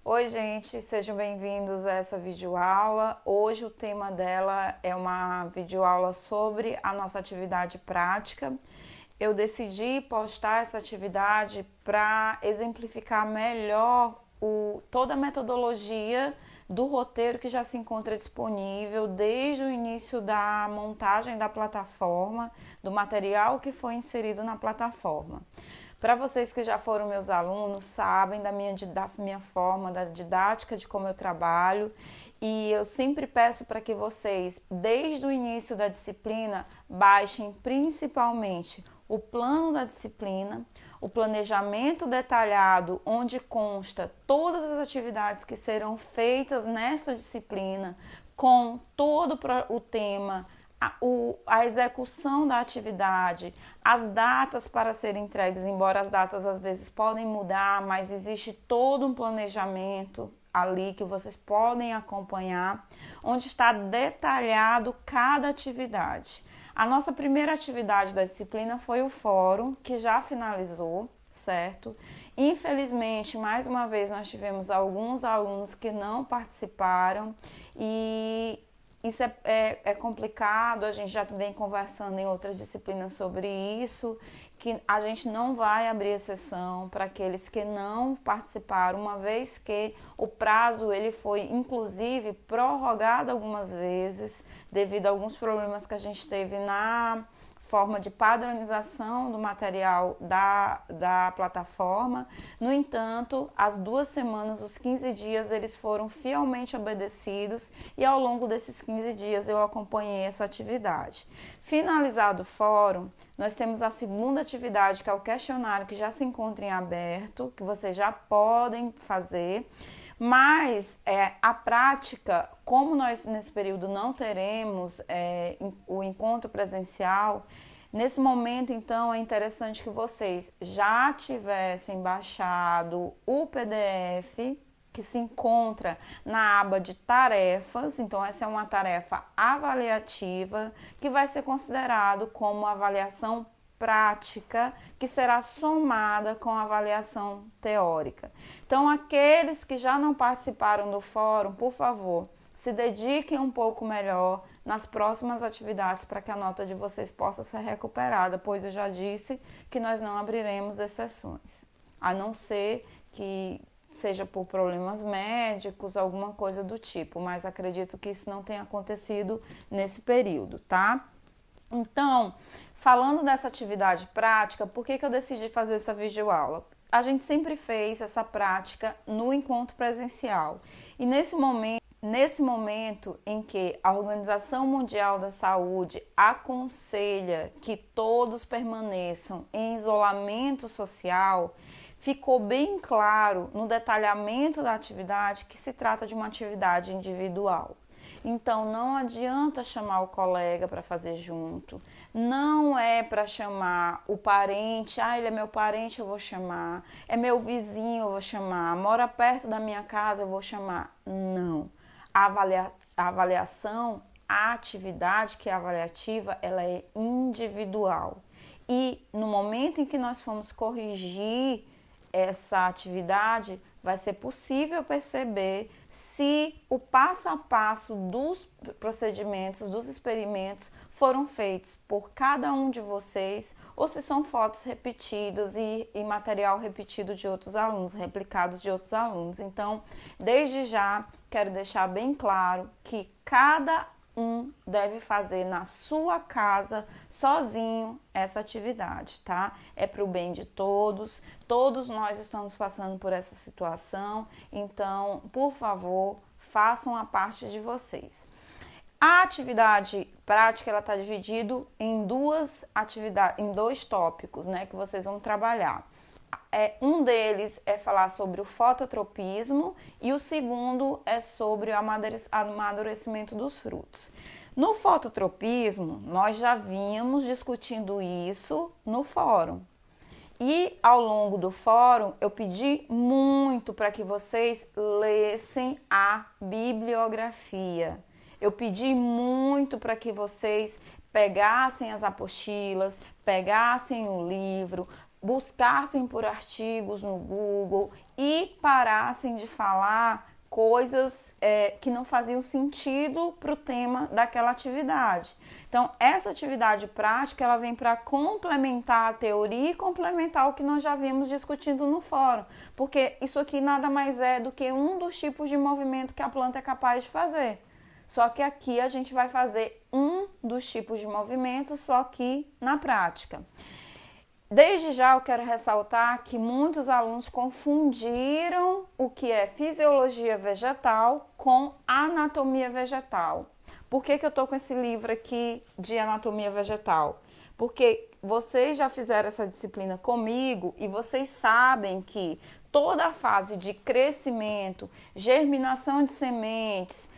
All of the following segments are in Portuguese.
Oi, gente, sejam bem-vindos a essa videoaula. Hoje o tema dela é uma videoaula sobre a nossa atividade prática. Eu decidi postar essa atividade para exemplificar melhor toda a metodologia do roteiro que já se encontra disponível desde o início da montagem da plataforma, do material que foi inserido na plataforma. Para vocês que já foram meus alunos, sabem da minha forma, da didática, de como eu trabalho, e eu sempre peço para que vocês, desde o início da disciplina, baixem principalmente o plano da disciplina, o planejamento detalhado, onde consta todas as atividades que serão feitas nesta disciplina, com todo o tema, a execução da atividade, as datas para serem entregues, embora as datas às vezes podem mudar, mas existe todo um planejamento ali que vocês podem acompanhar, onde está detalhado cada atividade. A nossa primeira atividade da disciplina foi o fórum, que já finalizou, certo? Infelizmente, mais uma vez, nós tivemos alguns alunos que não participaram e isso é complicado, a gente já vem conversando em outras disciplinas sobre isso, que a gente não vai abrir exceção para aqueles que não participaram, uma vez que o prazo ele foi inclusive prorrogado algumas vezes devido a alguns problemas que a gente teve na forma de padronização do material da plataforma. No entanto, as 2 semanas, os 15 dias, eles foram fielmente obedecidos e ao longo desses 15 dias eu acompanhei essa atividade. Finalizado o fórum, nós temos a segunda atividade, que é o questionário, que já se encontra em aberto, que vocês já podem fazer. Mas a prática, como nós nesse período não teremos o encontro presencial, nesse momento então é interessante que vocês já tivessem baixado o PDF que se encontra na aba de tarefas. Então essa é uma tarefa avaliativa que vai ser considerado como avaliação prática, que será somada com a avaliação teórica. Então, aqueles que já não participaram do fórum, por favor, se dediquem um pouco melhor nas próximas atividades para que a nota de vocês possa ser recuperada, pois eu já disse que nós não abriremos exceções, a não ser que seja por problemas médicos, alguma coisa do tipo, mas acredito que isso não tenha acontecido nesse período, tá? Então, falando dessa atividade prática, por que eu decidi fazer essa videoaula? A gente sempre fez essa prática no encontro presencial. E nesse momento em que a Organização Mundial da Saúde aconselha que todos permaneçam em isolamento social, ficou bem claro no detalhamento da atividade que se trata de uma atividade individual. Então, não adianta chamar o colega para fazer junto, não é para chamar o parente, ele é meu parente, eu vou chamar, é meu vizinho, eu vou chamar, mora perto da minha casa, eu vou chamar. Não. A avaliação, a atividade que é avaliativa, ela é individual. E no momento em que nós formos corrigir essa atividade, vai ser possível perceber se o passo a passo dos procedimentos, dos experimentos foram feitos por cada um de vocês ou se são fotos repetidas e material repetido de outros alunos, replicados de outros alunos. Então, desde já, quero deixar bem claro que cada deve fazer na sua casa, sozinho, essa atividade, tá? É para o bem de todos, todos nós estamos passando por essa situação, então, por favor, façam a parte de vocês. A atividade prática, ela está dividida em em 2 tópicos, né, que vocês vão trabalhar. Um deles é falar sobre o fototropismo e o segundo é sobre o amadurecimento dos frutos. No fototropismo, nós já vínhamos discutindo isso no fórum. E ao longo do fórum, eu pedi muito para que vocês lessem a bibliografia. Eu pedi muito para que vocês pegassem as apostilas, pegassem o livro, buscassem por artigos no Google e parassem de falar coisas que não faziam sentido para o tema daquela atividade. Então, essa atividade prática, ela vem para complementar a teoria e complementar o que nós já vimos discutindo no fórum, porque isso aqui nada mais é do que um dos tipos de movimento que a planta é capaz de fazer. Só que aqui a gente vai fazer um dos tipos de movimentos, só que na prática. Desde já eu quero ressaltar que muitos alunos confundiram o que é fisiologia vegetal com anatomia vegetal. Por que eu estou com esse livro aqui de anatomia vegetal? Porque vocês já fizeram essa disciplina comigo e vocês sabem que toda a fase de crescimento, germinação de sementes,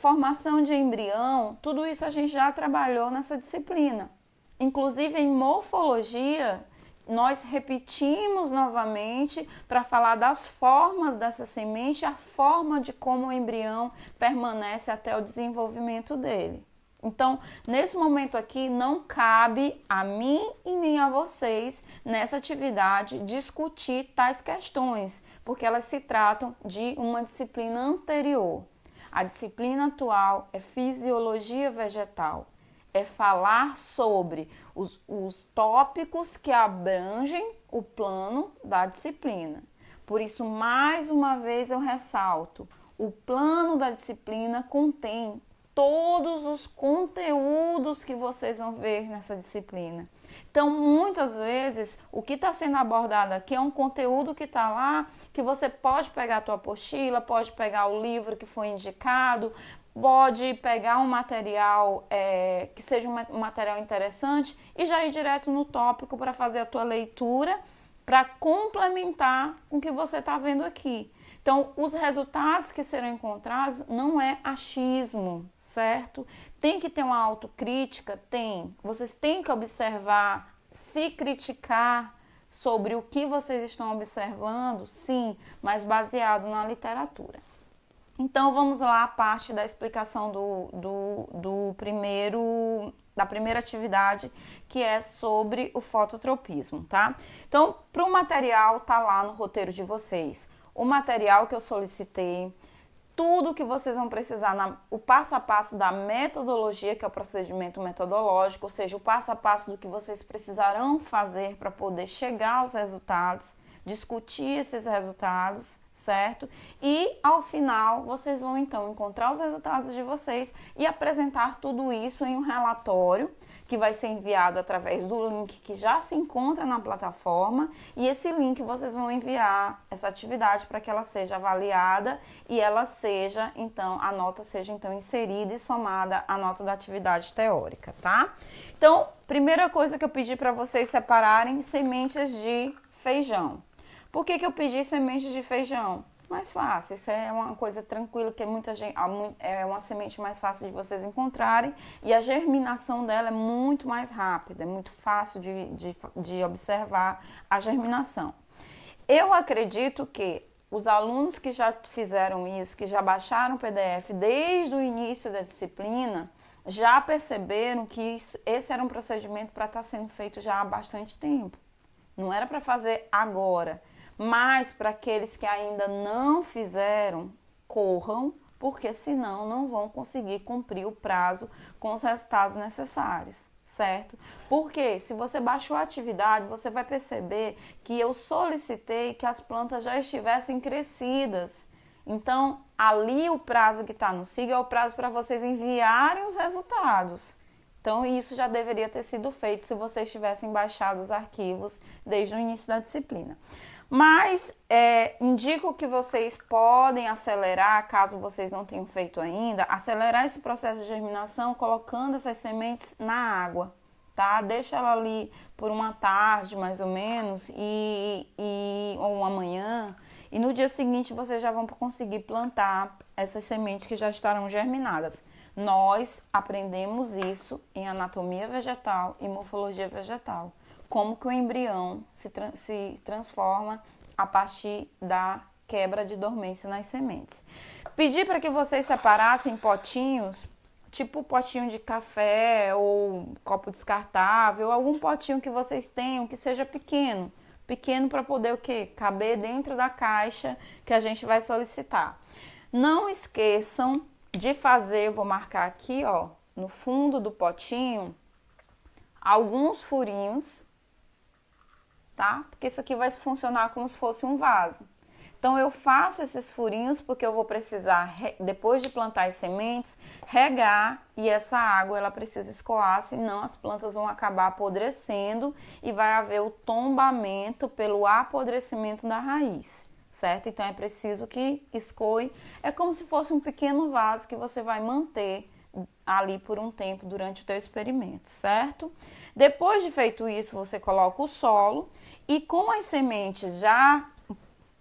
formação de embrião, tudo isso a gente já trabalhou nessa disciplina. Inclusive em morfologia, nós repetimos novamente para falar das formas dessa semente, a forma de como o embrião permanece até o desenvolvimento dele. Então, nesse momento aqui, não cabe a mim e nem a vocês, nessa atividade, discutir tais questões, porque elas se tratam de uma disciplina anterior. A disciplina atual é fisiologia vegetal. É falar sobre os tópicos que abrangem o plano da disciplina. Por isso, mais uma vez eu ressalto, o plano da disciplina contém todos os conteúdos que vocês vão ver nessa disciplina. Então, muitas vezes, o que está sendo abordado aqui é um conteúdo que está lá, que você pode pegar a tua apostila, pode pegar o livro que foi indicado, pode pegar um material que seja um material interessante e já ir direto no tópico para fazer a tua leitura, para complementar com o que você está vendo aqui. Então, os resultados que serão encontrados não é achismo, certo? Tem que ter uma autocrítica? Tem. Vocês têm que observar, se criticar sobre o que vocês estão observando, sim, mas baseado na literatura. Então, vamos lá a parte da explicação da primeira atividade, que é sobre o fototropismo, tá? Então, para o material, tá lá no roteiro de vocês. O material que eu solicitei, tudo que vocês vão precisar, o passo a passo da metodologia, que é o procedimento metodológico, ou seja, o passo a passo do que vocês precisarão fazer para poder chegar aos resultados, discutir esses resultados, certo? E ao final vocês vão então encontrar os resultados de vocês e apresentar tudo isso em um relatório que vai ser enviado através do link que já se encontra na plataforma, e esse link vocês vão enviar essa atividade para que ela seja avaliada e ela seja então, a nota seja então inserida e somada à nota da atividade teórica, tá? Então, primeira coisa que eu pedi para vocês separarem sementes de feijão. Por que eu pedi sementes de feijão? Mais fácil, isso é uma coisa tranquila, que muita gente, é uma semente mais fácil de vocês encontrarem e a germinação dela é muito mais rápida, é muito fácil de observar a germinação. Eu acredito que os alunos que já fizeram isso, que já baixaram o PDF desde o início da disciplina, já perceberam que esse era um procedimento para estar sendo feito já há bastante tempo. Não era para fazer agora. Mas para aqueles que ainda não fizeram, corram, porque senão não vão conseguir cumprir o prazo com os resultados necessários, certo? Porque se você baixou a atividade, você vai perceber que eu solicitei que as plantas já estivessem crescidas. Então, ali o prazo que está no SIG é o prazo para vocês enviarem os resultados. Então, isso já deveria ter sido feito se vocês tivessem baixado os arquivos desde o início da disciplina. Mas indico que vocês podem acelerar, caso vocês não tenham feito ainda, acelerar esse processo de germinação colocando essas sementes na água, tá? Deixa ela ali por uma tarde, mais ou menos, ou uma manhã, e no dia seguinte vocês já vão conseguir plantar essas sementes que já estarão germinadas. Nós aprendemos isso em anatomia vegetal e morfologia vegetal. Como que o embrião se transforma a partir da quebra de dormência nas sementes. Pedi para que vocês separassem potinhos, tipo potinho de café ou copo descartável, algum potinho que vocês tenham que seja pequeno, pequeno para poder o quê? Caber dentro da caixa que a gente vai solicitar. Não esqueçam de fazer, eu vou marcar aqui, ó, no fundo do potinho, alguns furinhos, tá? Porque isso aqui vai funcionar como se fosse um vaso. Então, eu faço esses furinhos porque eu vou precisar, depois de plantar as sementes, regar e essa água ela precisa escoar, senão as plantas vão acabar apodrecendo e vai haver o tombamento pelo apodrecimento da raiz, certo? Então, é preciso que escoe. É como se fosse um pequeno vaso que você vai manter ali por um tempo durante o teu experimento, certo? Depois de feito isso, você coloca o solo e com as sementes já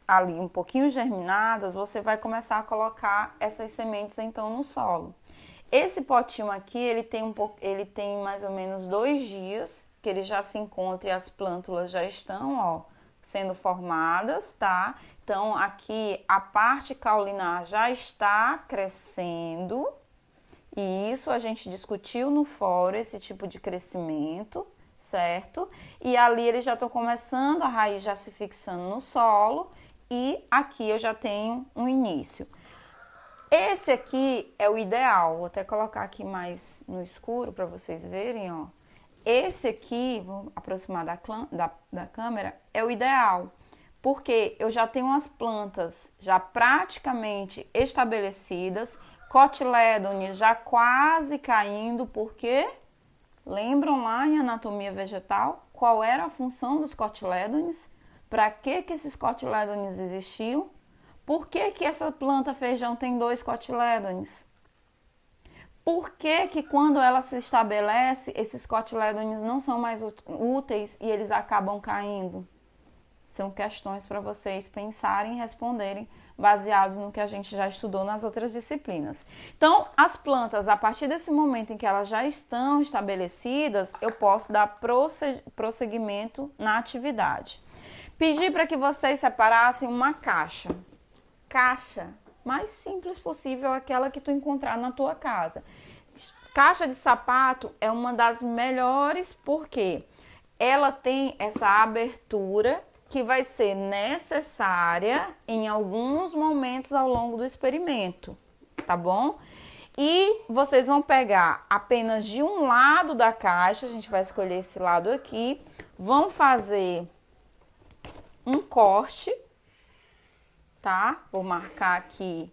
ali um pouquinho germinadas, você vai começar a colocar essas sementes então no solo. Esse potinho aqui, ele tem mais ou menos 2 dias que ele já se encontra e as plântulas já estão, ó, sendo formadas, tá? Então, aqui a parte caulinar já está crescendo e isso a gente discutiu no fórum, esse tipo de crescimento, certo? E ali eles já estão começando, a raiz já se fixando no solo. E aqui eu já tenho um início. Esse aqui é o ideal. Vou até colocar aqui mais no escuro para vocês verem, ó. Esse aqui, vou aproximar da câmera, é o ideal. Porque eu já tenho as plantas já praticamente estabelecidas, cotilédones já quase caindo, porque lembram lá em anatomia vegetal qual era a função dos cotilédones? Para que esses cotilédones existiam? Por que essa planta feijão tem 2 cotilédones? Por que quando ela se estabelece, esses cotilédones não são mais úteis e eles acabam caindo? São questões para vocês pensarem e responderem baseados no que a gente já estudou nas outras disciplinas. Então, as plantas, a partir desse momento em que elas já estão estabelecidas, eu posso dar prosseguimento na atividade. Pedi para que vocês separassem uma caixa. Caixa mais simples possível, aquela que tu encontrar na tua casa. Caixa de sapato é uma das melhores porque ela tem essa abertura que vai ser necessária em alguns momentos ao longo do experimento, tá bom? E vocês vão pegar apenas de um lado da caixa, a gente vai escolher esse lado aqui, vão fazer um corte, tá? Vou marcar aqui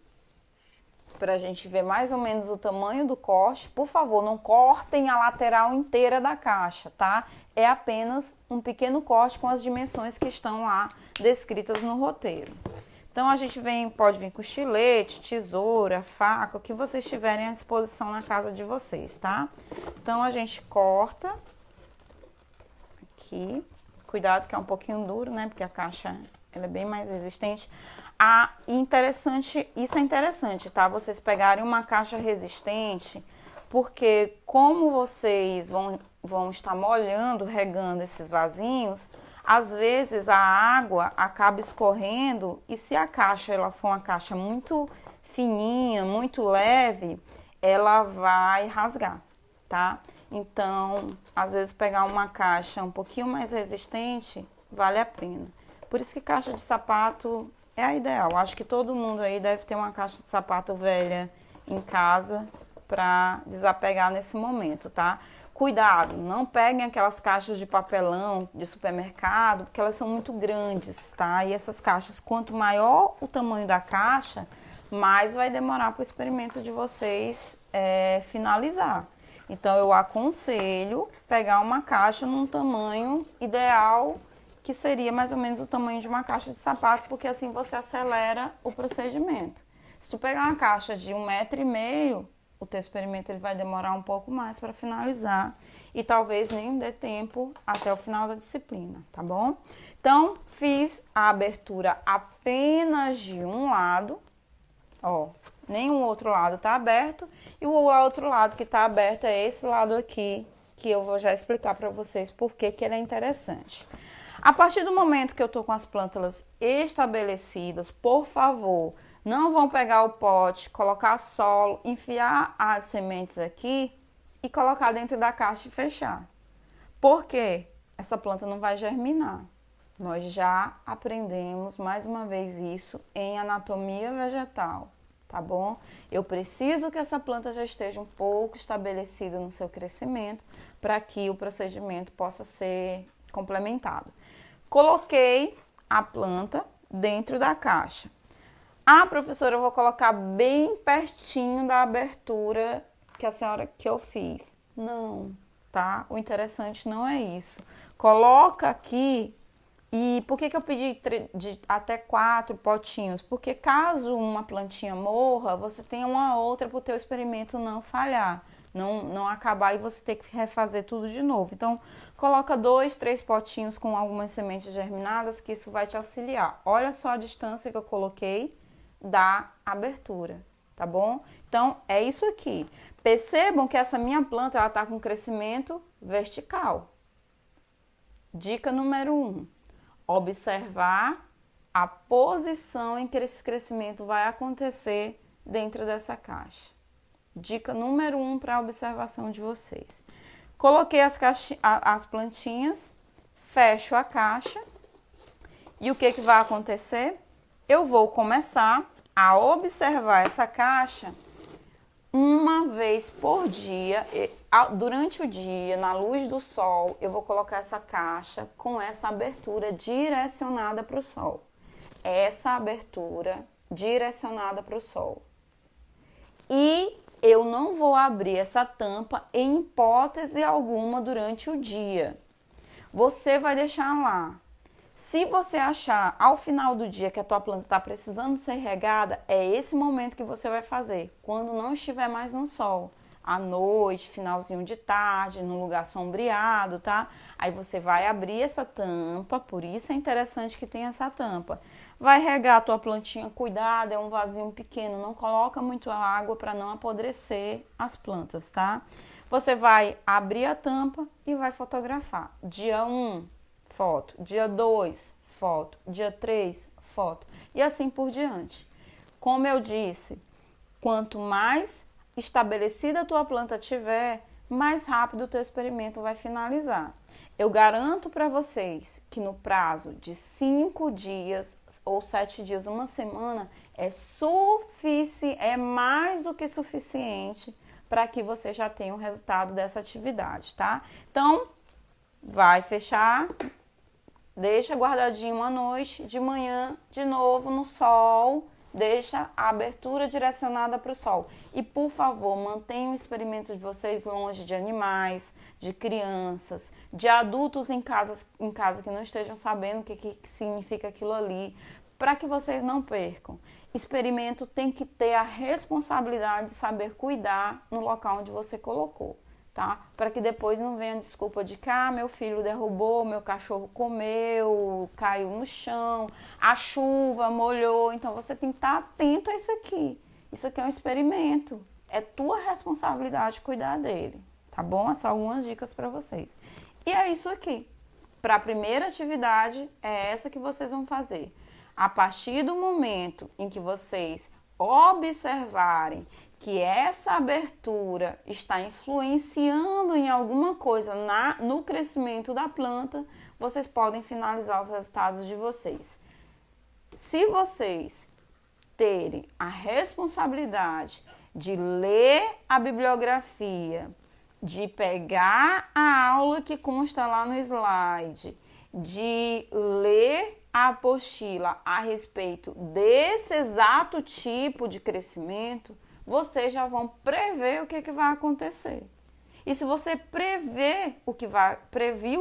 pra gente ver mais ou menos o tamanho do corte. Por favor, não cortem a lateral inteira da caixa, tá? É apenas um pequeno corte com as dimensões que estão lá descritas no roteiro. Então, a gente pode vir com estilete, tesoura, faca, o que vocês tiverem à disposição na casa de vocês, tá? Então, a gente corta aqui. Cuidado que é um pouquinho duro, né? Porque a caixa ela é bem mais resistente. Isso é interessante, tá? Vocês pegarem uma caixa resistente, porque como vocês vão estar molhando, regando esses vasinhos, às vezes a água acaba escorrendo e se a caixa ela for uma caixa muito fininha, muito leve, ela vai rasgar, tá? Então, às vezes pegar uma caixa um pouquinho mais resistente vale a pena. Por isso que caixa de sapato é a ideal. Acho que todo mundo aí deve ter uma caixa de sapato velha em casa para desapegar nesse momento, tá? Cuidado, não peguem aquelas caixas de papelão de supermercado, porque elas são muito grandes, tá? E essas caixas, quanto maior o tamanho da caixa, mais vai demorar para o experimento de vocês finalizar. Então, eu aconselho pegar uma caixa num tamanho ideal, que seria mais ou menos o tamanho de uma caixa de sapato, porque assim você acelera o procedimento. Se tu pegar uma caixa de 1,5 m, o teu experimento ele vai demorar um pouco mais para finalizar e talvez nem dê tempo até o final da disciplina, tá bom? Então, fiz a abertura apenas de um lado, ó, nenhum outro lado tá aberto e o outro lado que tá aberto é esse lado aqui, que eu vou já explicar para vocês por que ele é interessante. A partir do momento que eu tô com as plântulas estabelecidas, por favor, não vão pegar o pote, colocar solo, enfiar as sementes aqui e colocar dentro da caixa e fechar. Por quê? Essa planta não vai germinar. Nós já aprendemos mais uma vez isso em anatomia vegetal, tá bom? Eu preciso que essa planta já esteja um pouco estabelecida no seu crescimento para que o procedimento possa ser complementado. Coloquei a planta dentro da caixa. Ah, professora, eu vou colocar bem pertinho da abertura que eu fiz. Não, tá? O interessante não é isso. Coloca aqui. E por que eu pedi até 4 potinhos? Porque caso uma plantinha morra, você tem uma outra para o teu experimento não falhar, não acabar e você ter que refazer tudo de novo. Então, coloca 2, 3 potinhos com algumas sementes germinadas, que isso vai te auxiliar. Olha só a distância que eu coloquei da abertura, tá bom? Então, é isso aqui. Percebam que essa minha planta, ela tá com crescimento vertical. Dica número 1. Observar a posição em que esse crescimento vai acontecer dentro dessa caixa. Dica número 1 para a observação de vocês. Coloquei as plantinhas, fecho a caixa e o que vai acontecer? Eu vou começar a observar essa caixa uma vez por dia, durante o dia, na luz do sol, eu vou colocar essa caixa com essa abertura direcionada para o sol. Essa abertura direcionada para o sol. E eu não vou abrir essa tampa em hipótese alguma durante o dia. Você vai deixar lá. Se você achar ao final do dia que a tua planta está precisando ser regada, é esse momento que você vai fazer, quando não estiver mais no sol, à noite, finalzinho de tarde, num lugar sombreado, tá? Aí você vai abrir essa tampa, por isso é interessante que tenha essa tampa. Vai regar a tua plantinha, cuidado, é um vasinho pequeno, não coloca muito água para não apodrecer as plantas, tá? Você vai abrir a tampa e vai fotografar. Dia 1, foto. Dia 2, foto. Dia 3, foto. E assim por diante. Como eu disse, quanto mais estabelecida a tua planta tiver, mais rápido o teu experimento vai finalizar. Eu garanto para vocês que no prazo de 5 dias ou 7 dias, uma semana, é mais do que suficiente para que você já tenha o resultado dessa atividade, tá? Então, vai fechar, deixa guardadinho uma noite, de manhã, de novo no sol, deixa a abertura direcionada para o sol. E, por favor, mantenham o experimento de vocês longe de animais, de crianças, de adultos em casa que não estejam sabendo o que significa aquilo ali, para que vocês não percam. Experimento tem que ter a responsabilidade de saber cuidar no local onde você colocou, tá? Para que depois não venha a desculpa de que meu filho derrubou, meu cachorro comeu, caiu no chão, a chuva molhou. Então você tem que estar atento a isso aqui. Isso aqui é um experimento. É tua responsabilidade cuidar dele, tá bom? É só algumas dicas para vocês. E é isso aqui. Para a primeira atividade, é essa que vocês vão fazer. A partir do momento em que vocês observarem que essa abertura está influenciando em alguma coisa no crescimento da planta, vocês podem finalizar os resultados de vocês. Se vocês terem a responsabilidade de ler a bibliografia, de pegar a aula que consta lá no slide, de ler a apostila a respeito desse exato tipo de crescimento, vocês já vão prever o que vai acontecer. E se você previu o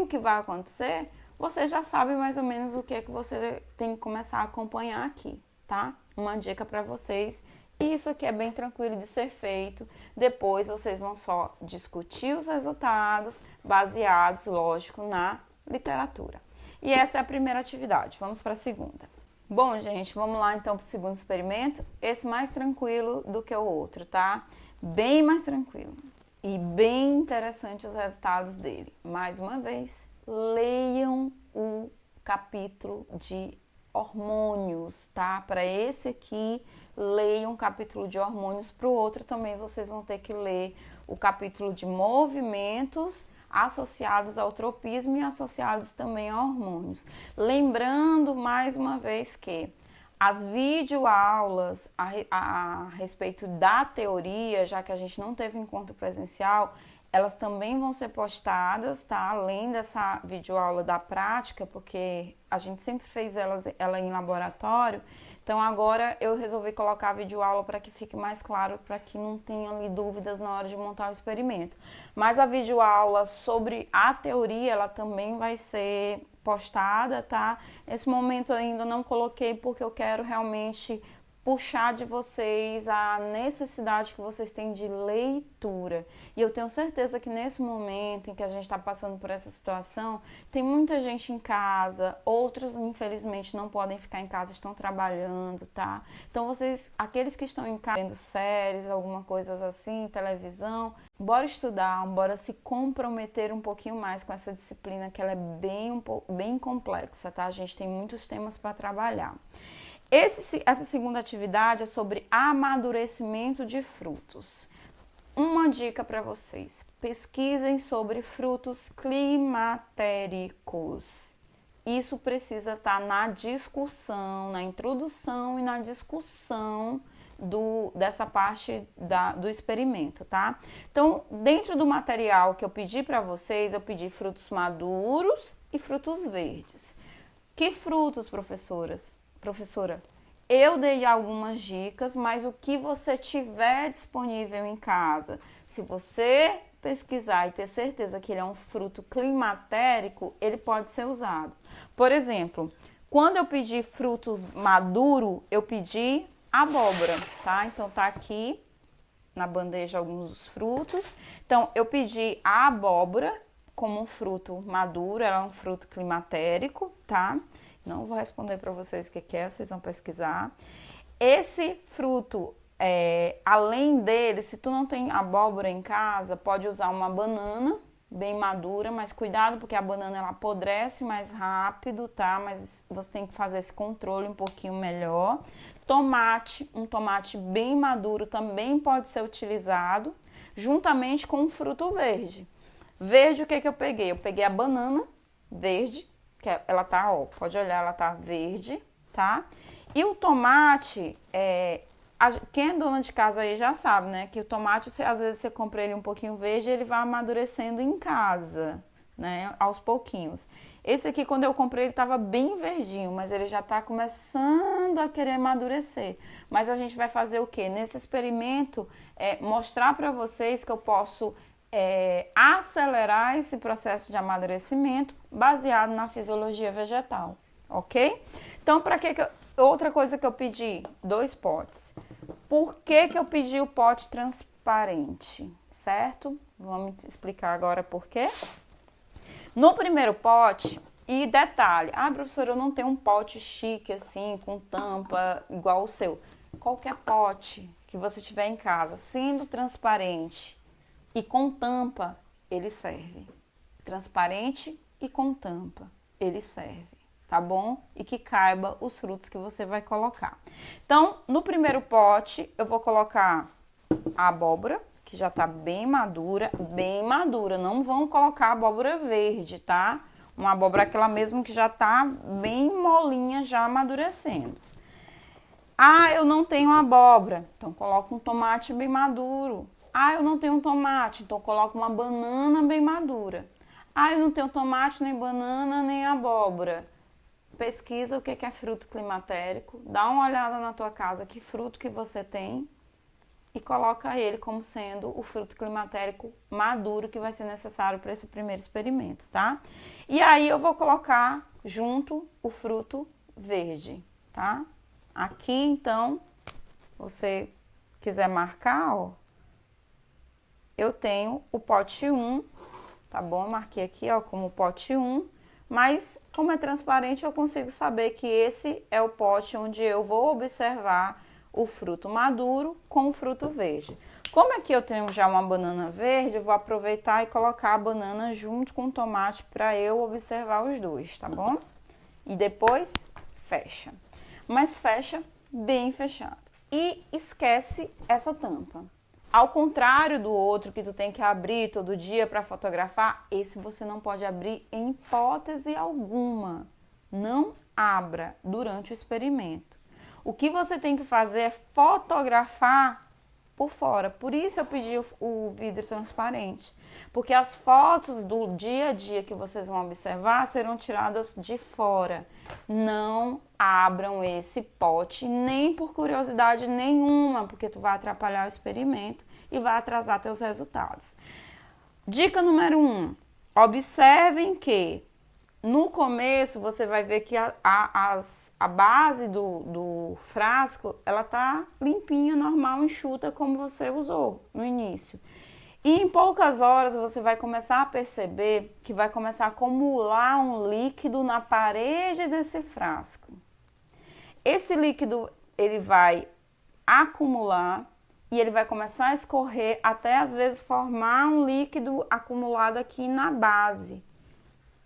que vai acontecer, você já sabe mais ou menos o que você tem que começar a acompanhar aqui, tá? Uma dica para vocês. Isso aqui é bem tranquilo de ser feito. Depois vocês vão só discutir os resultados baseados, lógico, na literatura. E essa é a primeira atividade. Vamos para a segunda. Bom, gente, vamos lá então para o segundo experimento. Esse mais tranquilo do que o outro, tá? Bem mais tranquilo. E bem interessante os resultados dele. Mais uma vez, leiam o capítulo de hormônios, tá? Para esse aqui, leiam o capítulo de hormônios. Para o outro também vocês vão ter que ler o capítulo de movimentos associados ao tropismo e associados também a hormônios. Lembrando mais uma vez que as videoaulas a respeito da teoria, já que a gente não teve encontro presencial, elas também vão ser postadas, tá? Além dessa videoaula da prática, porque a gente sempre fez ela em laboratório. Então agora eu resolvi colocar a videoaula para que fique mais claro, para que não tenha ali dúvidas na hora de montar o experimento. Mas a videoaula sobre a teoria, ela também vai ser postada, tá? Nesse momento ainda não coloquei porque eu quero realmente puxar de vocês a necessidade que vocês têm de leitura. E eu tenho certeza que nesse momento em que a gente está passando por essa situação, tem muita gente em casa, outros infelizmente não podem ficar em casa, estão trabalhando, tá? Então vocês, aqueles que estão em casa vendo séries, alguma coisa assim, televisão, bora estudar, bora se comprometer um pouquinho mais com essa disciplina que ela é bem complexa, tá? A gente tem muitos temas para trabalhar. Essa segunda atividade é sobre amadurecimento de frutos. Uma dica para vocês: pesquisem sobre frutos climatéricos. Isso precisa estar na discussão, na introdução e na discussão dessa parte do experimento, tá? Então, dentro do material que eu pedi para vocês, eu pedi frutos maduros e frutos verdes. Que frutos, professora? Eu dei algumas dicas, mas o que você tiver disponível em casa, se você pesquisar e ter certeza que ele é um fruto climatérico, ele pode ser usado. Por exemplo, quando eu pedi fruto maduro, eu pedi abóbora, tá? Então tá aqui na bandeja alguns dos frutos. Então eu pedi a abóbora como um fruto maduro, ela é um fruto climatérico, tá? Não vou responder para vocês o que é, vocês vão pesquisar. Esse fruto, além dele, se tu não tem abóbora em casa, pode usar uma banana bem madura, mas cuidado porque a banana ela apodrece mais rápido, tá? Mas você tem que fazer esse controle um pouquinho melhor. Tomate, um tomate bem maduro também pode ser utilizado, juntamente com um fruto verde. Verde, o que eu peguei? Eu peguei a banana verde, que ela tá, ó, pode olhar, ela tá verde, tá? E o tomate, quem é dona de casa aí já sabe, né? Que o tomate, às vezes você compra ele um pouquinho verde, ele vai amadurecendo em casa, né? Aos pouquinhos. Esse aqui, quando eu comprei, ele tava bem verdinho, mas ele já tá começando a querer amadurecer. Mas a gente vai fazer o quê? Nesse experimento, mostrar para vocês que eu posso acelerar esse processo de amadurecimento baseado na fisiologia vegetal, ok? Então, outra coisa que eu pedi, 2 potes. Por que eu pedi o pote transparente, certo? Vamos explicar agora por quê. No primeiro pote, e detalhe, professora, eu não tenho um pote chique assim, com tampa igual o seu. Qualquer pote que você tiver em casa, sendo transparente e com tampa, ele serve. Transparente e com tampa, ele serve, tá bom? E que caiba os frutos que você vai colocar. Então, no primeiro pote, eu vou colocar a abóbora, que já tá bem madura, não vão colocar abóbora verde, tá? Uma abóbora aquela mesmo que já tá bem molinha, já amadurecendo. Eu não tenho abóbora, então coloco um tomate bem maduro. Eu não tenho um tomate, então coloco uma banana bem madura. Eu não tenho tomate, nem banana, nem abóbora. Pesquisa o que é fruto climatérico, dá uma olhada na tua casa, que fruto que você tem, e coloca ele como sendo o fruto climatérico maduro que vai ser necessário para esse primeiro experimento, tá? E aí eu vou colocar junto o fruto verde, tá? Aqui, então, você quiser marcar, ó, eu tenho o pote 1, tá bom? Marquei aqui, ó, como pote 1, mas como é transparente, eu consigo saber que esse é o pote onde eu vou observar o fruto maduro com o fruto verde. Como aqui eu tenho já uma banana verde, eu vou aproveitar e colocar a banana junto com o tomate para eu observar os dois, tá bom? E depois fecha. Mas fecha bem fechado. E esquece essa tampa. Ao contrário do outro que tu tem que abrir todo dia para fotografar, esse você não pode abrir em hipótese alguma. Não abra durante o experimento. O que você tem que fazer é fotografar por fora. Por isso eu pedi o vidro transparente. Porque as fotos do dia a dia que vocês vão observar serão tiradas de fora. Não abram esse pote nem por curiosidade nenhuma, porque tu vai atrapalhar o experimento e vai atrasar teus resultados. Dica número 1. Observem que no começo você vai ver que a base do frasco ela tá limpinha, normal, enxuta como você usou no início. E em poucas horas você vai começar a perceber que vai começar a acumular um líquido na parede desse frasco. Esse líquido ele vai acumular e ele vai começar a escorrer até às vezes formar um líquido acumulado aqui na base.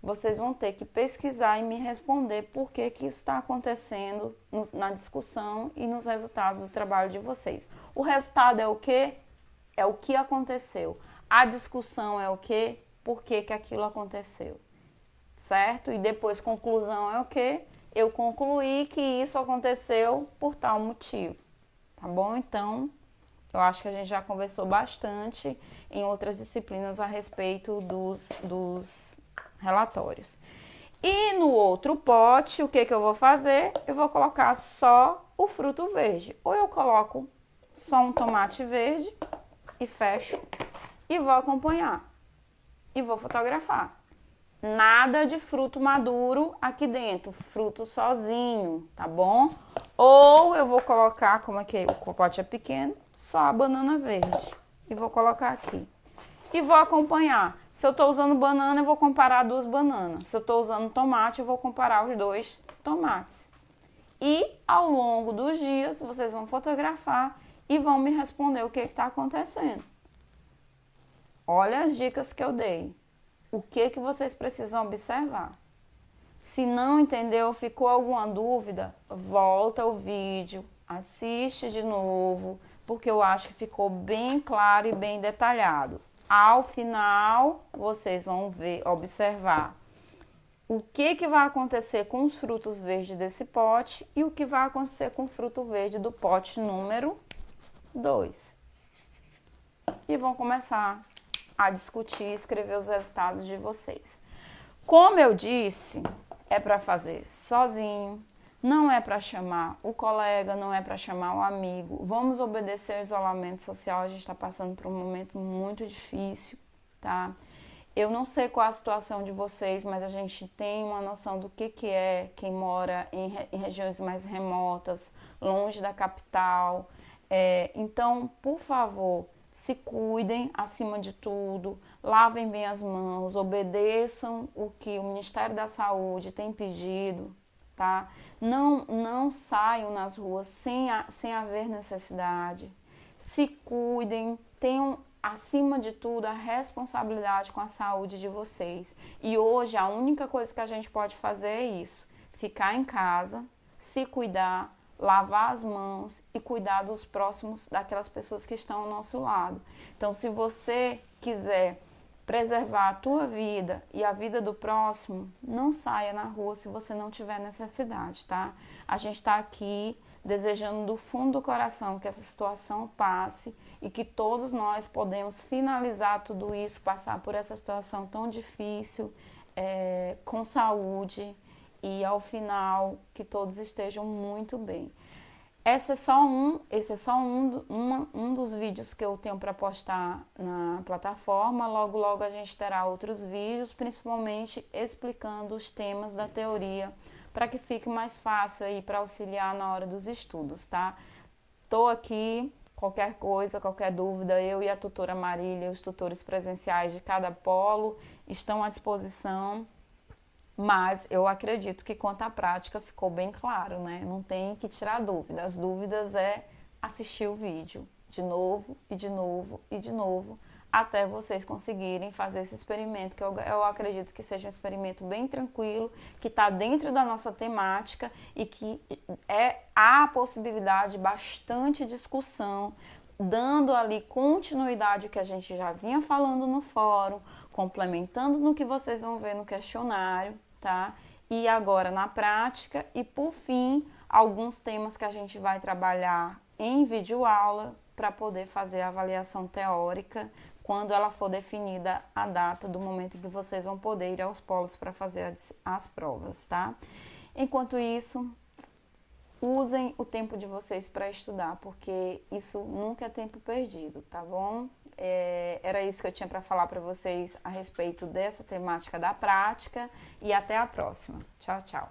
Vocês vão ter que pesquisar e me responder por que isso está acontecendo na discussão e nos resultados do trabalho de vocês. O resultado é o quê? É o que aconteceu. A discussão é o quê? Por que aquilo aconteceu. Certo? E depois, conclusão é o quê? Eu concluí que isso aconteceu por tal motivo. Tá bom? Então, eu acho que a gente já conversou bastante em outras disciplinas a respeito dos relatórios. E no outro pote, o que eu vou fazer? Eu vou colocar só o fruto verde. Ou eu coloco só um tomate verde e fecho e vou acompanhar. E vou fotografar. Nada de fruto maduro aqui dentro, fruto sozinho, tá bom? Ou eu vou colocar, como aqui o pote é pequeno, só a banana verde. E vou colocar aqui. E vou acompanhar. Se eu estou usando banana, eu vou comparar duas bananas. Se eu estou usando tomate, eu vou comparar os dois tomates. E ao longo dos dias, vocês vão fotografar e vão me responder o que está acontecendo. Olha as dicas que eu dei. O que vocês precisam observar. Se não entendeu, ficou alguma dúvida, volta o vídeo, assiste de novo, porque eu acho que ficou bem claro e bem detalhado. Ao final, vocês vão observar o que vai acontecer com os frutos verdes desse pote e o que vai acontecer com o fruto verde do pote número 2. E vão começar a discutir e escrever os resultados de vocês. Como eu disse, é para fazer sozinho, não é para chamar o colega, não é para chamar o amigo. Vamos obedecer ao isolamento social, a gente está passando por um momento muito difícil, tá? Eu não sei qual a situação de vocês, mas a gente tem uma noção do que é quem mora em regiões mais remotas, longe da capital. Então, por favor, se cuidem acima de tudo, lavem bem as mãos, obedeçam o que o Ministério da Saúde tem pedido, tá? Não saiam nas ruas sem haver necessidade. Se cuidem, tenham acima de tudo a responsabilidade com a saúde de vocês. E hoje a única coisa que a gente pode fazer é isso: ficar em casa, se cuidar, lavar as mãos e cuidar dos próximos, daquelas pessoas que estão ao nosso lado. Então, se você quiser preservar a tua vida e a vida do próximo, não saia na rua se você não tiver necessidade, tá? A gente está aqui desejando do fundo do coração que essa situação passe e que todos nós podemos finalizar tudo isso, passar por essa situação tão difícil, com saúde, e ao final que todos estejam muito bem. Esse é só um dos vídeos que eu tenho para postar na plataforma. Logo, logo a gente terá outros vídeos, principalmente explicando os temas da teoria, para que fique mais fácil aí para auxiliar na hora dos estudos, tá? Tô aqui, qualquer coisa, qualquer dúvida, eu e a tutora Marília, os tutores presenciais de cada polo estão à disposição. Mas eu acredito que quanto à prática ficou bem claro, né? Não tem que tirar dúvida. As dúvidas é assistir o vídeo de novo e de novo e de novo, até vocês conseguirem fazer esse experimento, que eu acredito que seja um experimento bem tranquilo, que está dentro da nossa temática e que há a possibilidade de bastante discussão, dando ali continuidade ao que a gente já vinha falando no fórum, complementando no que vocês vão ver no questionário, tá? E agora na prática e por fim, alguns temas que a gente vai trabalhar em videoaula para poder fazer a avaliação teórica quando ela for definida a data do momento em que vocês vão poder ir aos polos para fazer as provas, tá? Enquanto isso, usem o tempo de vocês para estudar, porque isso nunca é tempo perdido, tá bom? Era isso que eu tinha para falar para vocês a respeito dessa temática da prática e até a próxima. Tchau, tchau.